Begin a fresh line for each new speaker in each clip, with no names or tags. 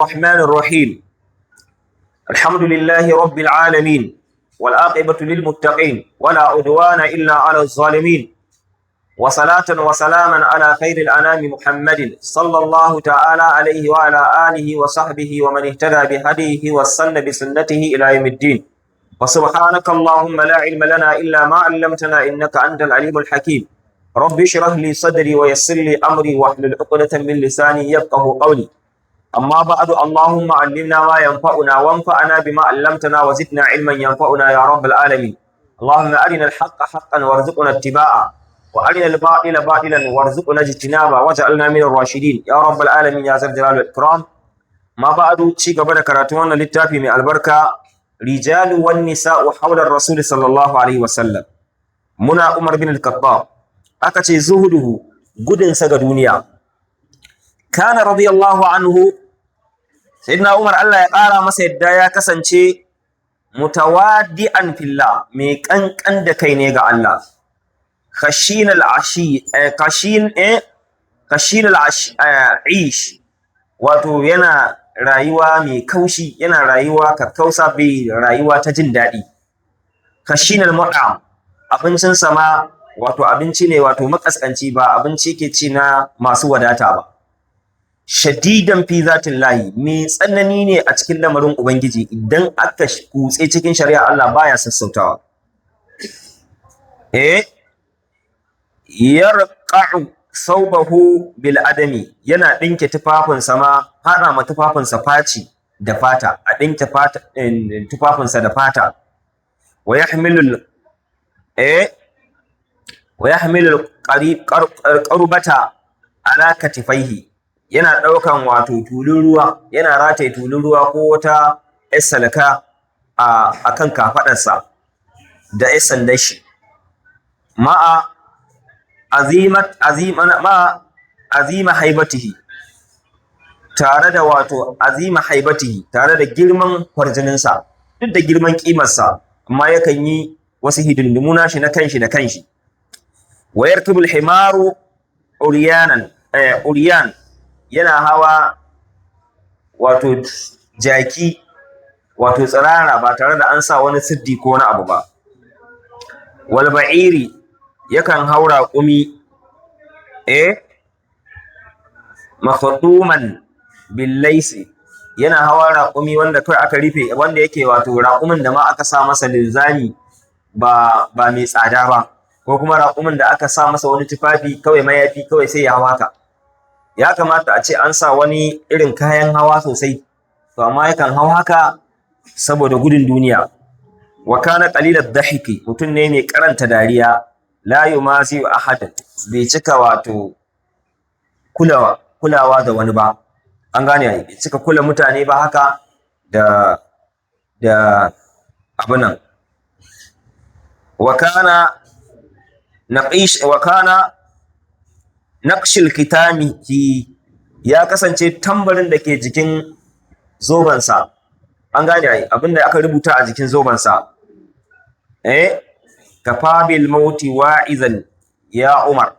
الرحمن الرحيم الحمد لله رب العالمين والعاقبة للمتقين ولا عدوان إلا على الظالمين وصلاة وسلاما على خير الأنام محمد صلى الله تعالى عليه وعلى آله وصحبه ومن اهتدى بهديه واستنى بسنته إلى يوم الدين وسبحانك اللهم لا علم لنا إلا ما علمتنا إنك أنت العليم الحكيم رب اشرح لي صدري ويسر لي أمري واحلل عقدة من لساني يفقه قولي أما بعد اللهم علمنا ما ينفعنا وانفعنا بما علمتنا وزدنا علما ينفعنا يا رب العالمين اللهم أرنا الحق حقا وارزقنا اتباعه وأرنا الباطل باطلا وارزقنا اجتنابه واجعلنا من الراشدين يا رب العالمين يا ذا الجلال والإكرام ما بعد شيء قبل كراتون للتافي من البركة رجال والنساء حول الرسول صلى الله عليه وسلم منا عمر بن الخطاب أكتي زهده قدن سجد دنيا kana radiyallahu anhu sayyidina Umar Allah ya ƙara masa yadda ya kasance mutawadi'an fillah mai kankan da kai ne ga Allah khashin al-aish wato yana rayuwa mai kaushi yana rayuwa kakkausa bai rayuwa ta jin daɗi khashin al-mut'am abincin sama wato abinci ne wato makaskanci ba abinci ke ci na masu wadata ba shadidan fi zatin lahi mai tsanani ne a cikin lamarin ubangiji idan aka kutse cikin shari'a Allah baya sassautawa yarqa'u saubahu bil adami yana dinke tufafinsa ma hada ma tufafinsa faci da fata a dinke fata tufafinsa da fata wa yahmilu qarbata ala katifaihi yana ɗaukan wato tulun ruwa yana rataye tulun ruwa ko wata ƴar salaka a kan kafaɗarsa da ƴar sandar shi ma'a azima haibatihi tare da wato azima haibatihi tare da girman kwarjininsa duk da girman ƙimarsa amma yakan yi wasu hidindimu nashi na kanshi da kanshi wa yarkibul himaru uryan yana hawa wato jaki wato tsirara ba tare da an sa wani siddi ko wani abu ba wal ba'iri yakan haura kumi makhduman bil laysi yana hawa raƙumi wanda kai aka rufe wanda yake wato raƙumin da ma aka sa masa linzami ba mai tsada ba ko kuma raƙumin da aka sa masa wani tufafi kawai mayafi kawai sai ya hawa ka ya kamata a ce an sa wani irin kayan hawa sosai to amma yakan hau haka saboda gudun duniya wa kana qalilat dhahiki mutum ne mai karanta dariya la yumasi ahadan bai cika wato kulawa da wani ba an gane bai cika kula mutane ba haka da abunan wa kana naqshil kitami ya kasance tambarin da ke jikin zobansa an gane ai abinda aka rubuta a jikin zobansa kafabil mauti wa'izan ya Umar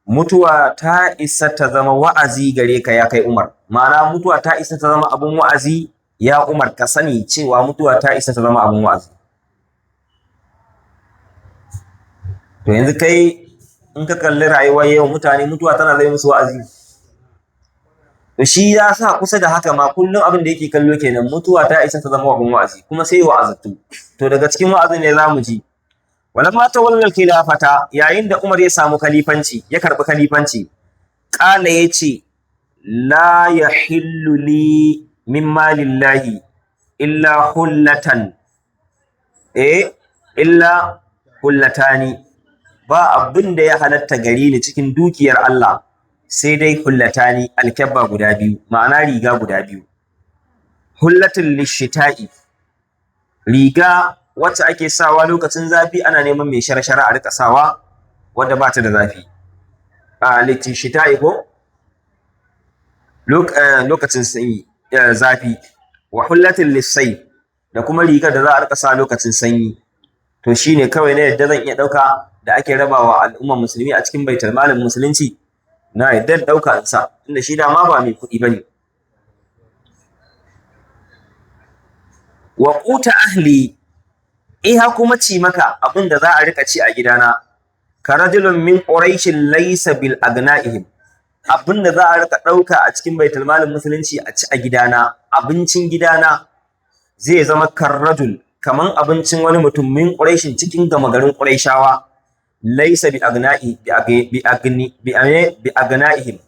mutuwa ta isa ta zama wa'azi gare ka ya kai Umar ma'ana mutuwa ta isa ta zama abun wa'azi ya Umar ka sani cewa mutuwa ta isa ta zama abun wa'azi to yanzu kai in ka kalli rayuwar yau mutane mutuwa tana zai musu wa'azi to shi ya sa kusa da haka ma kullum abin da yake kallo kenan mutuwa ta isa ta zama abin wa'azi kuma sai wa'azatu to daga cikin wa'azin ne zamu ji walamma tawallal khilafata yayin da Umar ya samu khalifanci ya karbi khalifanci qala yace la yahillu li min malillahi illa hullatani ba abin da ya halatta gare ni cikin dukiyar Allah sai dai hullatani alkabba guda biyu ma'ana riga guda biyu hullatul lishita'i riga wacce ake sawa lokacin zafi ana neman mai shara-shara a rika sawa wadda ba ta da zafi lishita'i ko lokacin sanyi zafi wa hullatul lisai da kuma rigar da za a rika sa lokacin sanyi to shine kawai ne yadda zan iya dauka da ake rabawa al'ummar musulmi a cikin baitul malin musulunci na yadda dauka sa inda shi dama ba mai kuɗi bane wa quta ahli kuma ci maka abin da za a rika ci a gidana ka rajulun min quraishin laysa bil agnaihim, abin da za a rika ɗauka a cikin baitul malin musulunci a ci a gidana, abincin gidana zai zama karrajul kaman abincin wani mutum min quraishin cikin gama garin quraishawa laysa bi agnaihim,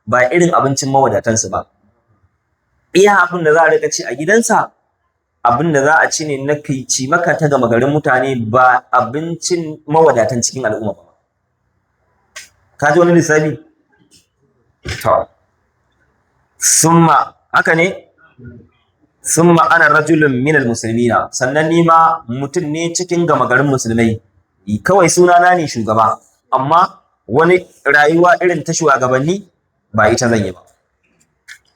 ba irin abincin mawadatansu ba. Iya abin da za a rika ci a gidansa abin da za a ci ne na ci maka ta gama garin mutane, ba abincin mawadatan cikin al'umma ba. Ka ji wani lissafi? To, summa haka ne? Summa ana rajulun minal muslimina, sannan ni ma mutum ne cikin gama garin musulmai, kawai sunana ne shugaba, amma wani rayuwa irin ta shugabanni ba ita zan yi ba.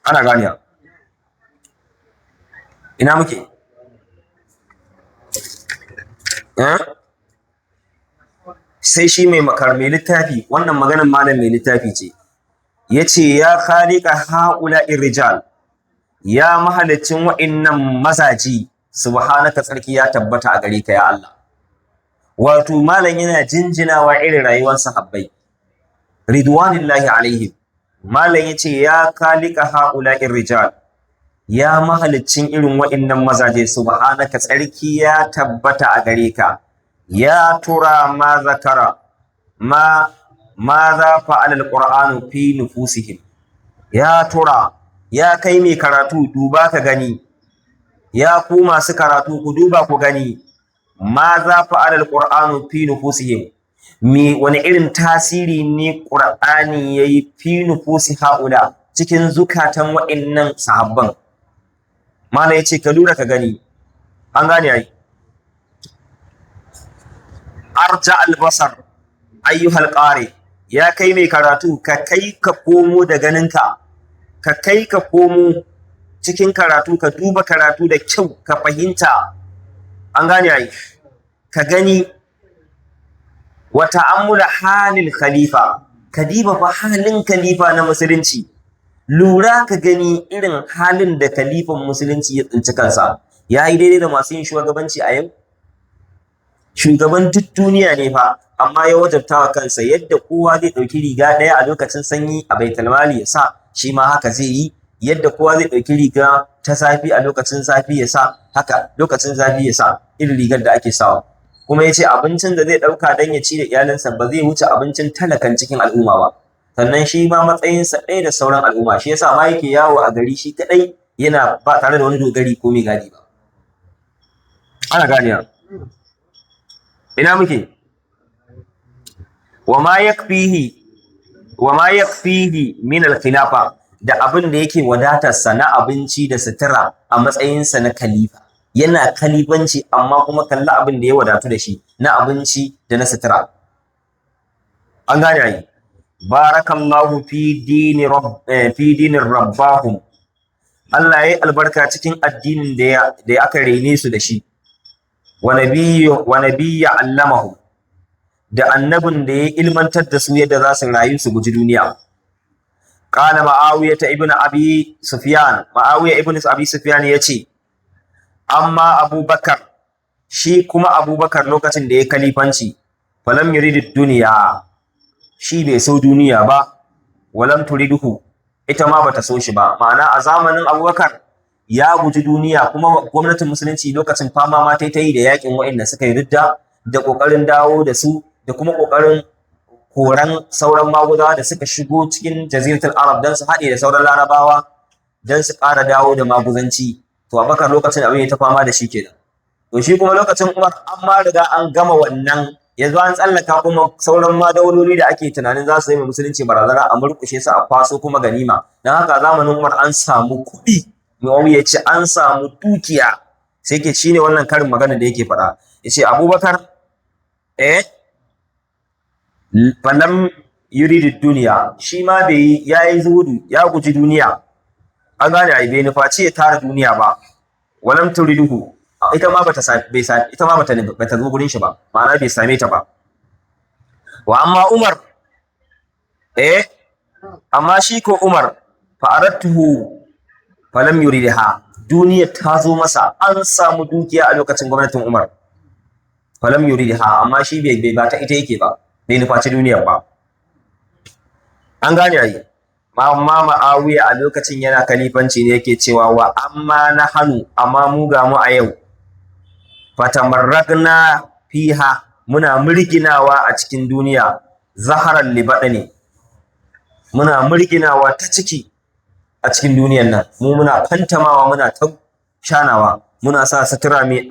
Ana ganiya? Ina muke? Sai shi mai littafi, wannan maganar malam mai littafi ce, ya ce ya khaliqa haula irrijal, ya mahalicin wa'innan mazaji, subhanaka tsarki ya tabbata a gare ka ya Allah. Wato malam yana jinjinawa irin rayuwar sahabbai ridwanillahi alaihim. Malam ya ce ya khaliqa haula irrijal, ya mahalicin irin wa'innan mazaje, subhanaka tsarki ya tabbata a gare ka. Ya tura ma zakara ma za fa'ala alqur'anu fi nufusihim, ya tura, ya kai mai karatu duba ka gani, ya ku masu karatu ku duba ku gani, ma za fa'ala alqur'anu fi nufusihim, wani irin tasiri ne qur'ani yayi fi nufusi haula cikin zukatan wa'innan sahabban. Mala yace ka lura ka gani, an gane ai. Arja albasar ayyuhal qari, ya kai mai karatu ka kai ka komo da ganinka, ka kai ka komo cikin karatu, ka duba karatu da kyau ka fahimta, an gane ai, ka gani wa ta'ammula halil khalifa, ka diba fa halin khalifa na musulunci, lura ka gani irin halin da khalifan musulunci ya tsinci kansa. Ya yi daidai da masu yin shugabanci a yau? Shugaban duk duniya ne fa, amma ya wajabta wa kansa yadda kowa zai ɗauki riga ɗaya a lokacin sanyi a baitul mali ya sa, shi ma haka zai yi. Yadda kowa zai ɗauki riga ta zafi a lokacin zafi ya sa, haka lokacin zafi ya sa irin rigar da ake sawa. Kuma ya ce abincin da zai ɗauka don ya ci da iyalinsa ba zai wuce abincin talakan cikin al'umma ba. Sannan shi ma matsayinsa ɗaya da sauran al'umma, shi yasa ma yake yawo a gari shi kaɗai, yana ba tare da wani dogari ko mai gadi ba. Ana ganiya? Ina muke? Wa ma yakfihi min al-khilafa, da abin da yake wadatarsa na abinci da sutura a matsayinsa na khalifa. Yana khalifanci amma kuma kalli abin da ya wadatu da shi na abinci da na sutura. An gane ai. Barakallahu fi dinin rabbahum, Allah ya yi albarka cikin addinin da aka rene su da shi. Wa nabiyya allamahu, da annabin da ya ilmantar da su yadda za su rayu su guji duniya. Qala Muawiya ibn Abi Sufyan ya ce, amma Abubakar, shi kuma Abubakar lokacin da ya kalifanci, falam yuridu duniya, shi bai so duniya ba, walam turiduhu, ita ma bata so shi ba. Ma'ana a zamanin Abubakar ya guji duniya, kuma gwamnatin musulunci lokacin fama ma ta yi da yakin wa'inda suka yi ridda, da kokarin dawo da su, da kuma kokarin koran sauran maguzawa da suka shigo cikin jaziratul Arab don su haɗe da sauran Larabawa don su ƙara dawo da maguzanci. To Abubakar lokacin abin ya ta fama da shi kenan. To shi kuma lokacin Umar an ma riga an gama wannan, yanzu an tsallaka kuma sauran ma dauloli da ake tunanin za su yi musulunci barazana a murƙushe su a kwaso kuma ganima. Don haka zamanin Umar an samu kuɗi, Muawiya ya ce an samu dukiya, sai ke shine wannan karin magana da yake faɗa. Ya ce Abubakar falam yuridu duniya, shi ma bai yayi zuhudu, ya guji duniya. An gane ai, bai nufaci ya tara duniya ba. Walam turiduhu, ita ma bata zo gurin shi ba, ma'ana bai same ta ba. Wa amma Umar, amma shi ko Umar fa aradtuhu falam yuridha, duniya ta zo masa, an samu dukiya a lokacin gwamnatin Umar. Falam yuridha, amma shi bai ba ta ita yake ba, bai nufaci duniyar ba. An gane ai. Amma Ma'awiya a lokacin yana kalifanci ne yake cewa wa amma na hannu, amma mu ga mu a yau, fatamarragna fiha, muna murginawa a cikin duniya, zaharan libaɗa ne, muna murginawa ta ciki a cikin duniyan nan, mu muna fantamawa, muna ta shanawa, muna sa sutura mai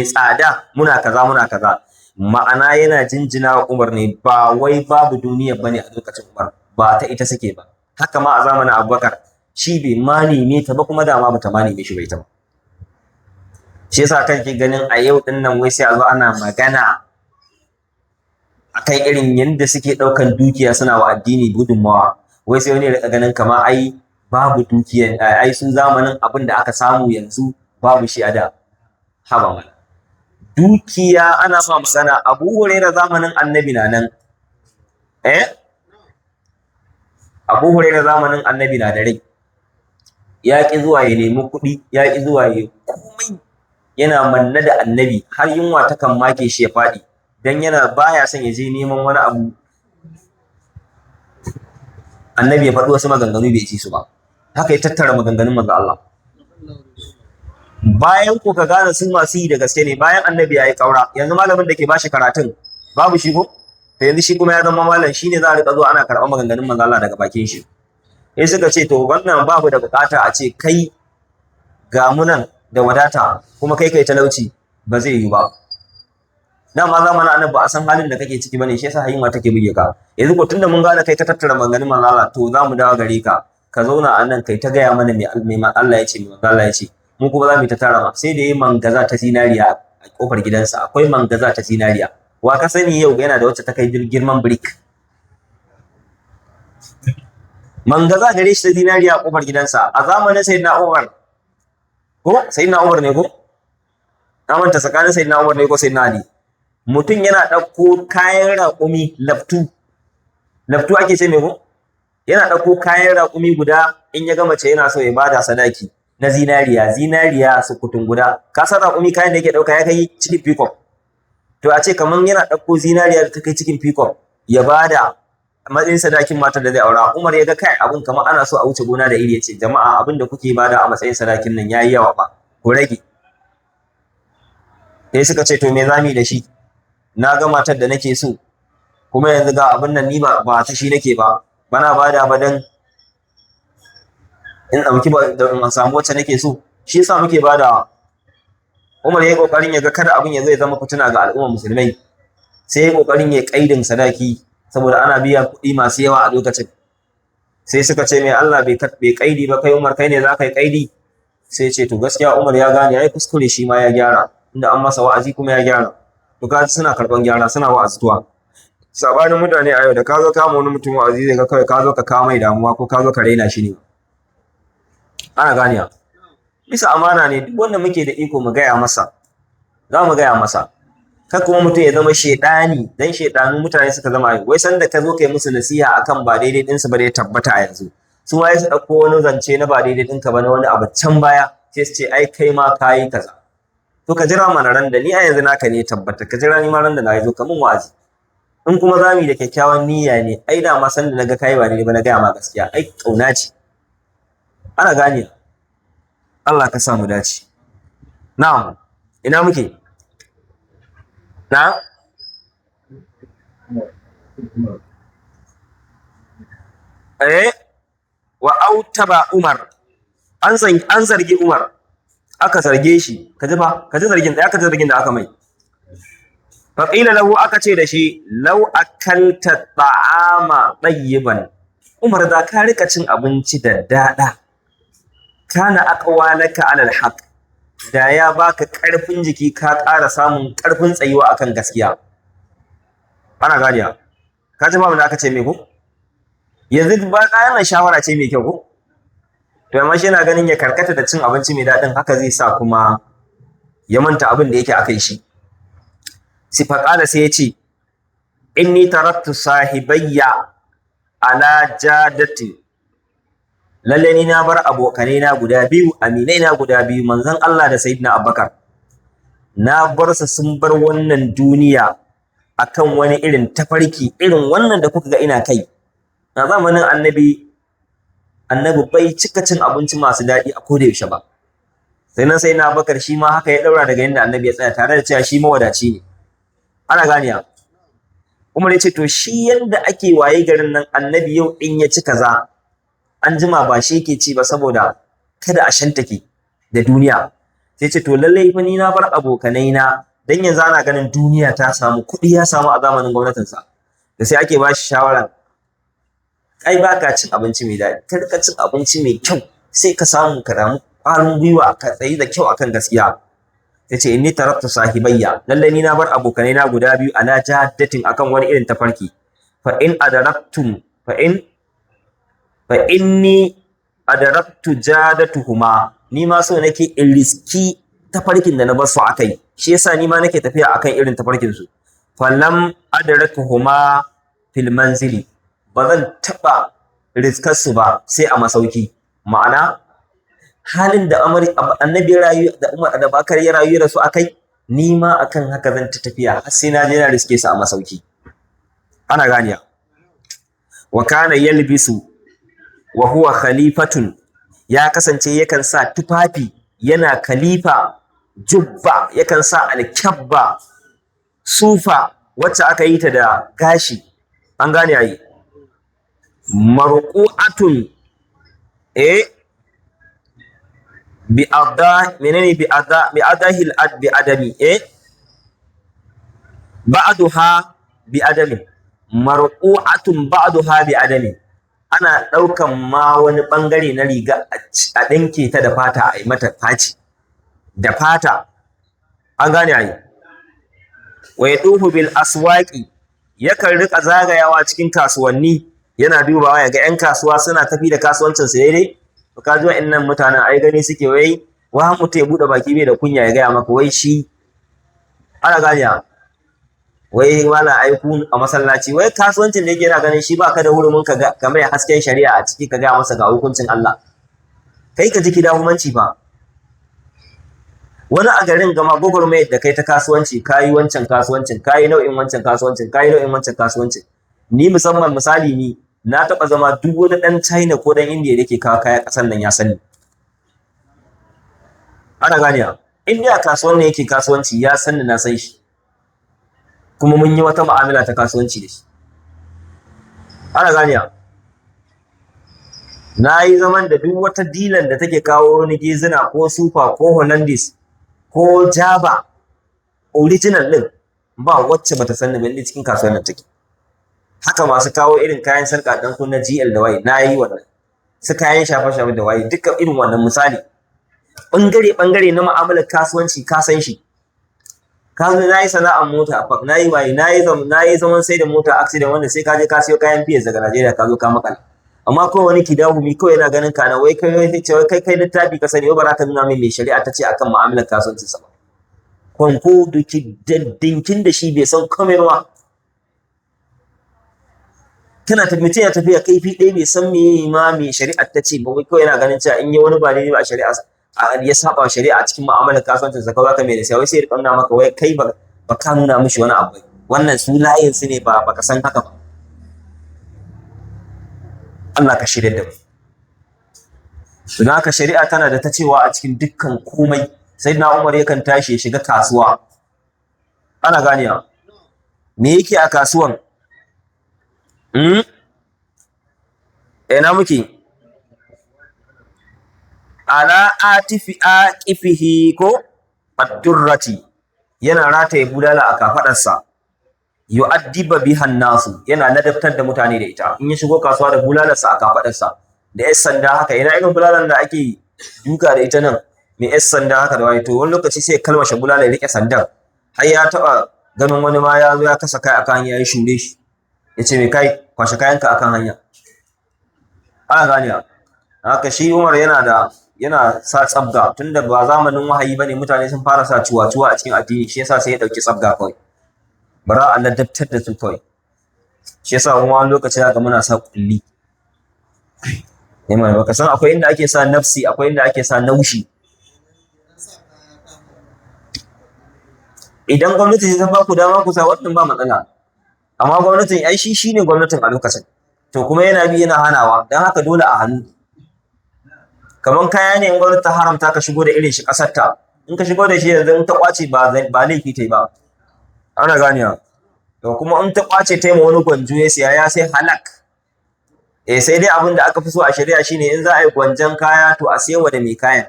tsada, muna kaza. Ma'ana yana jinjina wa Umar ne, ba wai babu duniya bane a lokacin Umar, ba ta ita suke ba. Haka ma a zamanin Abubakar, shi bai ma neme ta ba, kuma dama bata ma neme shi bai ta ba. Shi yasa kake ganin a yau din nan wai sai a zo ana magana akan irin yadda suke ɗaukan dukiya suna wa addini gudunmawa. Wai sai wani ya rika ganin kama ai babu dukiya, ai sun zamanin abin da aka samu yanzu babu shi a da. Haba mana. Dukiya ana ma magana, Abu Hurairah zamanin Annabi na nan. Abu Hurairah zamanin Annabi na da rai. Ya ƙi zuwa ya nemi kuɗi, ya ƙi zuwa ya komai. Yana manne da Annabi, har yunwa ta kan make shi ya faɗi. Dan baya son ya je neman wani abu. Annabi ya faɗi wasu maganganu bai ci su ba. Haka ya tattara maganganun manzo Allah. Bayan ku ka gane sun masu yi da gaske ne, bayan Annabi ya yi ƙaura, yanzu malamin da ke bashi karatun babu shi ko? To yanzu shi kuma ya zama malam, shi ne za a riƙa zuwa ana karɓar maganganun manzo Allah daga bakin shi. Sai suka ce to wannan babu da buƙata a ce kai ga mu nan da wadata kuma kai talauci, ba zai yi ba. Dama zamanin Annabi ba a san halin da kake ciki bane, shi yasa hayinwa take buge ka. Yanzu ko tunda mun gane kai ta tattara maganganun manzo Allah, to za mu dawo gare ka zauna a nan kai ta gaya mana me Allah ya ce, me manzo Allah ya ce. Mu kuma za mu ta tara ma. Sai da yi mangaza ta zinariya a kofar gidansa, akwai mangaza ta zinariya. Wa ka sani yau yana da wacce ta kai girman brick. Mangaza gare shi ta zinariya a kofar gidansa a zamanin Sayyidina Umar. Ko Sayyidina Umar ne ko? Na manta tsakanin Sayyidina Umar ne ko Sayyidina Ali. Mutum yana ɗauko kayan raƙumi laftu ake ce me ko? Yana ɗauko kayan raƙumi guda, in ya ga mace yana so ya bada sadaki na zinariya sukutun guda. Ka san raƙumi kayan da yake ɗauka ya kai cikin peacock. To a ce kamar yana ɗauko zinariya da ta kai cikin peacock ya bada matsayin sadakin matar da zai aura. Umar ya ga kai abin kamar ana so a wuce gona da iri, ya ce jama'a abin da kuke bada a matsayin sadakin nan yayi yawa ba, ku rage. Sai suka ce to me zamu yi da shi? Na ga matar da nake so, kuma yanzu ga abin nan ni ba ta shi nake ba, bana bada ba dan in ɗauki ba da in samu wacce nake so. Shi yasa muke badawa. Umar ya yi ƙoƙarin ya ga kada abin ya zai zama fitina ga al'ummar musulmai, sai ya yi ƙoƙarin ya ƙaidin sadaki, saboda ana biya kuɗi masu yawa a lokacin. Sai suka ce mai Allah bai ƙaidi ba, kai Umar kai ne za ka yi ƙaidi. Sai ce to gaskiya Umar ya gane ya yi kuskure, shi ma ya gyara, inda an masa wa'azi kuma ya gyara. To kaji suna karɓan gyara, suna wa'azituwa. Sabanin mutane a yau da ka zo kama wani mutum wa'azi zai ga kawai ka zo ka kawo mai damuwa ko ka zo ka raina shi ne. Ana ganiya. Bisa amana ne, duk wanda muke da iko mu gaya masa, za mu gaya masa. Kar kuma mutum ya zama shedani, dan shedanu mutane suka zama. Wai sanda ka zo kai musu nasiha akan ba daidai ɗinsu ba da ya tabbata a yanzu, su waye su ɗauko wani zance na ba daidai ɗinka ba na wani abu can baya, sai su ce ai kai ma kayi kaza. To ka jira mana ran da ni a yanzu naka ne tabbata, ka jira ni ma ran da na zo ka mun wa'azi. In kuma za mu yi da kyakkyawan niyya ne, ai da ma sanda na ga kayi ba daidai ba na gaya ma gaskiya, ai ƙauna ce. Ana gane. Allah ka samu dace. Na'am, ina muke? Na? Wa autaba Umar. An zargi Umar. Aka zarge shi. Ka ji zargin da aka mai. Faƙila lahu aka ce da shi, lau akalta ta'ama ɗayyiban. Umar da ka rika cin abinci da daɗa. Kana aqwalaka alal haqq, da ya baka ƙarfin jiki ka ƙara samun ƙarfin tsayuwa akan gaskiya. Ana gadiya. Ka ji babu da aka ce me ko? Yanzu ba ƙayan shawara ce mai kyau ko? To amma shi yana ganin ya karkata da cin abinci mai daɗin, haka zai sa kuma ya manta abin da yake akai shi. Faƙala sai ya ce, inni taraktu sahibayya ala jadatin lalle ni na bar abokanai na guda biyu, aminai na guda biyu, manzon Allah da sayyidina Abubakar. Na bar su sun bar wannan duniya akan wani irin tafarki irin wannan da kuka ga ina kai. Na zamanin annabi bai cika cin abinci masu daɗi a koda yaushe ba. Sai nan sai na Abubakar shi ma haka ya daura daga inda annabi ya tsaya, tare da cewa shi mawadaci ne. Ana ganiya. Umar ya ce to shi yanda ake waye garin nan, annabi yau in ya ci kaza an jima ba shi yake ci ba, saboda kada a shantake da duniya. Sai ce to lallai fa ni na bar abokanai na, dan yanzu ana ganin duniya ta samu, kuɗi ya samu a zamanin gwamnatinsa. Da sai ake ba shi shawara, ai ba ka cin abinci mai daɗi, kar ka cin abinci mai kyau, sai ka samu ka damu ƙwarin gwiwa ka tsayi da kyau akan gaskiya. Ya ce inni taraktu sahibayya, lallai ni na bar abokanai na guda biyu ala jaddatin akan wani irin tafarki. Fa inni adaraktu jadatuhuma, ni ma so nake in riski tafarkin da na bar su akai, shi yasa ni ma nake tafiya akan irin tafarkin su. Falam adrakuhuma fil manzili, ba zan taɓa riskar su ba sai a masauki. Ma'ana halin da annabi ya rayu da Umar da Bakar ya rayu da su akai, ni ma akan haka zan ta tafiya har sai na je na riske su a masauki. Ana ganiya. Wa kana yalbisu wa huwa khalifatun, ya kasance yakan sa tufafi yana khalifa, jubba, yakan sa alkyabba, sufa wacce aka yi ta da gashi. An gane yayi. Marqu'atun bi adahil bi adami ba'duha bi adami, marqu'atun ba'duha bi adami. Ana ɗaukan ma wani ɓangare na riga a ɗinke ta da fata, a yi mata faci da fata. An gane yayi. Wa yaduhu bil aswaqi, yakan rika zagayawa cikin kasuwanni yana dubawa ya ga 'yan kasuwa suna tafi da kasuwancin su daidai. To ka ji wa'annan mutanen ai gani suke wai wa mutum ya buɗe baki bai da kunya ya gaya maka wai shi. Ana gane wai wala aiku a masallaci, wai kasuwancin da yake yana ganin shi ba ka da hurumin ka mai hasken shari'a a ciki ka gaya masa ga hukuncin Allah. Kai ka ji kidahumanci fa. Wani a garin gama gwagwarmayar da kai ta kasuwanci, kayi wancan kasuwancin, kayi nau'in wancan kasuwancin, kayi nau'in wancan kasuwancin. Ni musamman misali, ni na taɓa zama duk wani ɗan China ko ɗan India da ke kawo kaya ƙasar nan ya sani. Ana gane in dai a kasuwan ne yake kasuwanci ya sani, na san shi. Kuma mun yi wata mu'amala ta kasuwanci da shi. Ana gane na yi zaman da duk wata dilan da take kawo wani gezina ko sufa ko Hollandis ko Java original ɗin, ba wacce bata sani ba, cikin kasuwan nan take. Haka masu kawo irin kayan sarƙa ɗan kunna GL da waye, na yi wannan. Su kayan shafe-shafe da waye, dukkan irin wannan misali. Ɓangare na mu'amalar kasuwanci ka san shi. Na yi sana'ar mota, na yi waye, na yi zaman sai da mota accident, wanda sai ka je ka siyo kayan PS daga Najeriya ka zo ka makala. Amma kawai wani kidahumi kawai yana ganin ka na wai kai littafi ka sani, ba za ka nuna min mai shari'a ta ce akan mu'amalar kasuwancin sa ba. Kwanko dinkin da shi bai san komai ba. Kana mutum ya tafiya kaifi ɗaya bai san me ma mai shari'a ta ce ba, wai kawai yana ganin cewa in yi wani ba daidai ba a shari'a ya saba wa shari'a cikin mu'amalar kasuwancin sa, kawai ka mai da sai wai sai ya nuna maka wai kai ba ka nuna mishi wani abu. Wannan su layin su ne ba ka san haka ba. Allah ka shirya da mu. Don haka shari'a tana da ta cewa a cikin dukkan komai. Sayyidina Umar yakan tashi ya shiga kasuwa. Ana ganewa. Me yake a kasuwan? Ina muke? Ala aqifihi ko ad-durrati, yana rataye bulala a kafadarsa. Yu'addiba biha an-nasu, yana ladabtar da mutane da ita. In ya shigo kasuwa da bulalarsa a kafadarsa, da yar sanda haka, ina irin bulalar da ake duka da ita nan, mai yar sanda haka da waye, to wani lokaci sai kalmashe bulala ya rike sandan. Har ya taba ganin wani ma ya zo ya kasa kai akan hanya ya shure shi. Ya ce mai kai kwashe kayanka akan hanya. Ana gane haka shi Umar yana sa tsabga, tunda ba zamanin wahayi bane, mutane sun fara sa ciwa-ciwa a cikin addini, shi yasa sai ya dauki tsabga kawai. Bara a ladabtar da su kawai. Shi yasa kuma wani lokaci ga muna sa kulli. Neman baka san akwai inda ake sa nafsi, akwai inda ake sa naushi. Idan gwamnati ta ba ku dama ku sa wannan ba matsala, amma gwamnatin ai shi shine gwamnatin a lokacin, to kuma yana bi yana hanawa, don haka dole a hannu. Kamar kaya ne in gwamnati ta haramta ka shigo da irin shi ƙasar ta, in ka shigo da shi yanzu in ta ƙwace ba laifi ta yi ba, ana ganewa. To kuma in ta ƙwace ta yi ma wani gwanjo ya siya ya sai halak. Sai dai abin da aka fi so a shari'a shine in za a yi gwanjan kaya to a sayawa da mai kayan,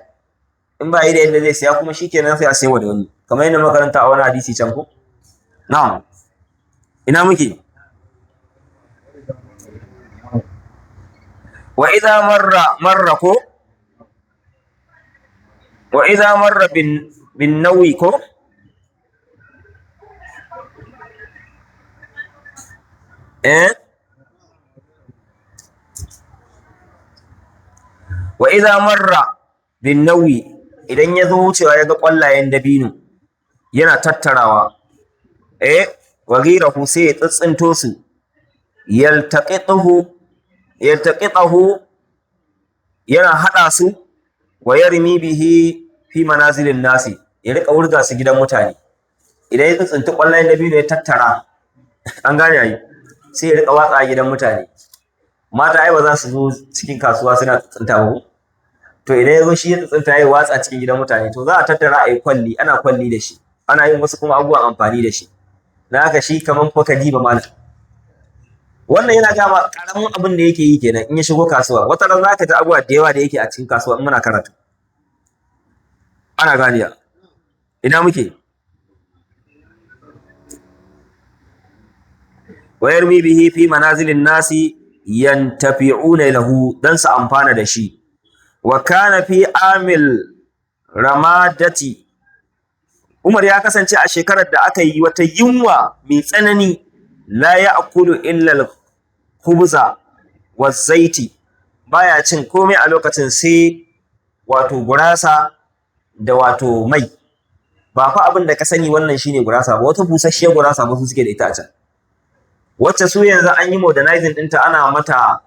in ba yi da yadda zai siya kuma shikenan sai a sayawa da wani, kamar yadda makaranta a wani hadisi can ko. Na'am, ina muke? Wa idza marra ko, wa idza marra bin nawi ko, wa idza marra bin nawi, idan ya zo wucewa ya ga ƙwallayen dabino yana tattarawa, wa ghirahu sai ya tsintsinto su, yaltaqitahu yana haɗa su, wa yarmi bihi fi manazilin nasi, ya rika wurga su gidan mutane. Idan ya tsinci ƙwallayen dabino ya tattara, an gane ai, sai ya rika watsa gidan mutane. Mata ai ba za su zo cikin kasuwa suna tsinta ba, to idan ya zo shi ya tsinta ya watsa cikin gidan mutane, to za a tattara a yi kwalli, ana kwalli da shi, ana yin wasu kuma abubuwan amfani da shi. Na haka shi kamar fakadi ba mana. Wannan yana gama karamin abin da yake yi kenan in ya shigo kasuwa. Wata ran za ka ji abubuwa da yawa da yake a cikin kasuwa in muna karatu. Ana ganiya. Ina muke? Wa yarmi bihi fi manazilin nasi yantafi'una lahu, dan su amfana da shi. Wa kana fi amil ramadati, Umar ya kasance a shekarar da aka yi wata yunwa mai tsanani, la ya'kulu illa al-khubza wa zaiti, baya cin komai a lokacin sai wato gurasa da wato mai. Ba fa abin da ka sani wannan shine gurasa ba, wata busasshiyar gurasa ba su suke da ita a can, wacce su yanzu an yi modernizing ɗinta, ana mata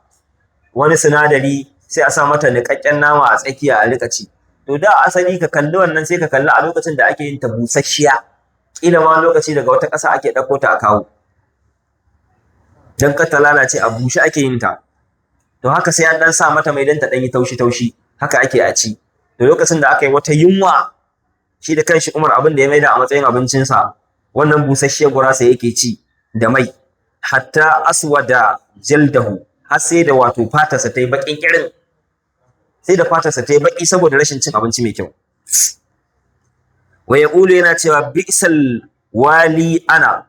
wani sinadari sai a sa mata niƙaƙƙen nama a tsakiya a riƙa ci. To da asali ka kalli wannan sai ka kalli a lokacin da ake yin ta busasshiya, ƙila ma lokaci daga wata ƙasa ake ɗauko ta a kawo, don kar ta lalace a bushe ake yin ta. To haka sai an ɗan sa mata mai don ta ɗan yi taushi-taushi, haka ake a ci. To lokacin da aka yi wata yunwa, shi da kanshi Umar abin da ya maida a matsayin abincinsa wannan busasshiyar gurasa yake ci da mai, hatta aswada jaldahu, har sai da wato fatarsa ta yi baƙin ƙirin, sai da fatarsa ta yi baƙi saboda rashin cin abinci mai kyau. Wa yaqulu, yana cewa bi'sal wali ana,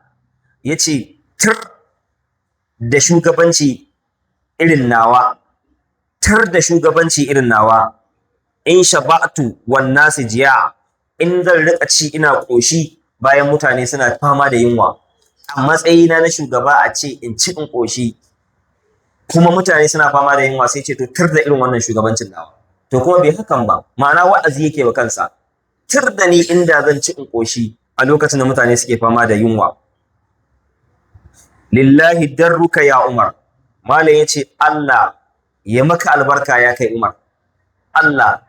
yace tir da shugabanci irin nawa, tir da shugabanci irin nawa, in shaba'tu wan nasi jiya, in zan riƙa ci ina ƙoshi bayan mutane suna fama da yunwa, a matsayina na shugaba a ce in ci in ƙoshi kuma mutane suna fama da yunwa, sai ce to tir da irin wannan shugabancin nawa. To kuma bai hakan ba, ma'ana wa'azi yake wa kansa, tir da ni inda zan ci in ƙoshi a lokacin da mutane suke fama da yunwa. Lillahi darruka ya Umar, malam yace Allah ya maka albarka ya kai Umar, Allah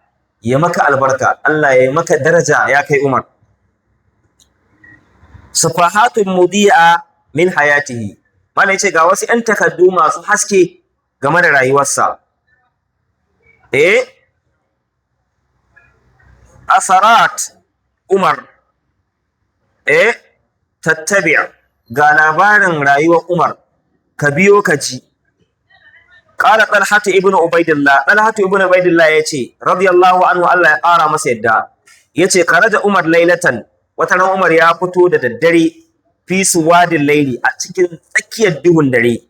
ya maka albarka, Allah ya maka daraja ya kai Umar. Safahatun mudi'a min hayatihi, malam yace ga wasu 'yan takardu masu haske game da rayuwarsa. Asarat Umar, tattabi', ga labarin rayuwar Umar, ka biyo ka ji. Qala Talhatu ibn Ubaidillah, Talhatu ibn Ubaidillah yace radiyallahu anhu, Allah ya ƙara masa yadda, yace kharaja Umar lailatan, wata ran Umar ya fito da daddare, fi suwadin laili, a cikin tsakiyar duhun dare.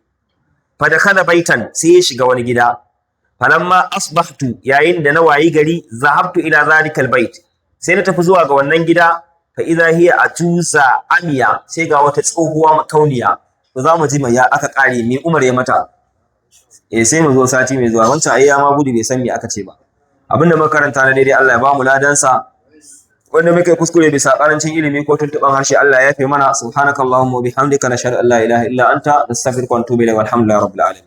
Fa dakhala baitan, sai ya shiga wani gida. Falamma asbahtu, yayin da na wayi gari, zahabtu ila zalikal bait, sai na tafi zuwa ga wannan gida. Fa idha hiya atuza amiya, sai ga wata tsohuwa makauniya. To za mu ji mai ya aka kare, me Umar ya mata. Sai mu zo sati mai zuwa, wancan ai ya ma gudu bai san me aka ce ba. Abinda muka karanta na daidai Allah ya ba mu ladansa, wanda muke kuskure bisa karancin ilimi ko tuntuban harshe Allah ya yafe mana. Subhanakallahumma wa bihamdika, nashhadu an la ilaha illa anta, nastaghfiruka wa natubu ilayk, walhamdulillahi rabbil alamin.